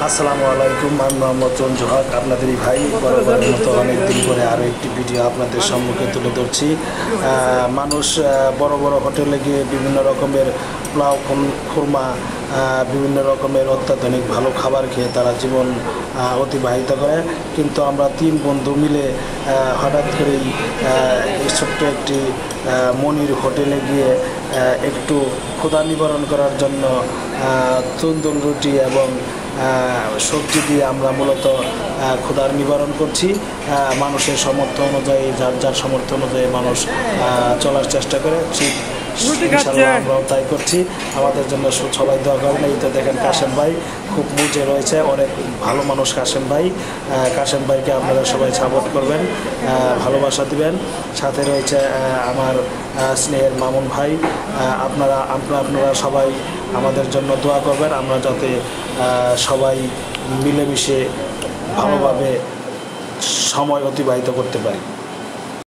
আসসালামু আলাইকুম, আমি মোহাম্মদ রঞ্জু হক, আপনাদেরই ভাই। বরাবরের মতো অনেকদিন পরে আরও একটি ভিডিও আপনাদের সম্মুখে তুলে ধরছি। মানুষ বড় বড় হোটেলে গিয়ে বিভিন্ন রকমের পোলাও, খুরমা, বিভিন্ন রকমের অত্যাধুনিক ভালো খাবার খেয়ে তারা জীবন অতিবাহিত করে, কিন্তু আমরা তিন বন্ধু মিলে হঠাৎ করেই এই ছোট্ট একটি মনির হোটেলে গিয়ে একটু ক্ষুধা নিবারণ করার জন্য তন্দুর রুটি এবং সবজি দিয়ে আমরা মূলত ক্ষুধার নিবারণ করছি। মানুষের সামর্থ্য অনুযায়ী, যার যার সামর্থ্য অনুযায়ী মানুষ চলার চেষ্টা করে, ঠিক ইনশাআল্লাহ আমরাও তাই করছি। আমাদের জন্য সবাই দোয়া করেন। এই তো দেখেন কাশেম ভাই খুব মুজে রয়েছে, অনেক ভালো মানুষ কাশেম ভাই। কাশেম ভাইকে আপনারা সবাই সাপোর্ট করবেন, ভালোবাসা দিবেন। সাথে রয়েছে আমার স্নেহের মামুন ভাই। আপনারা সবাই আমাদের জন্য দোয়া করবেন, আমরা যাতে সবাই মিলেমিশে ভালোভাবে সময় অতিবাহিত করতে পারি।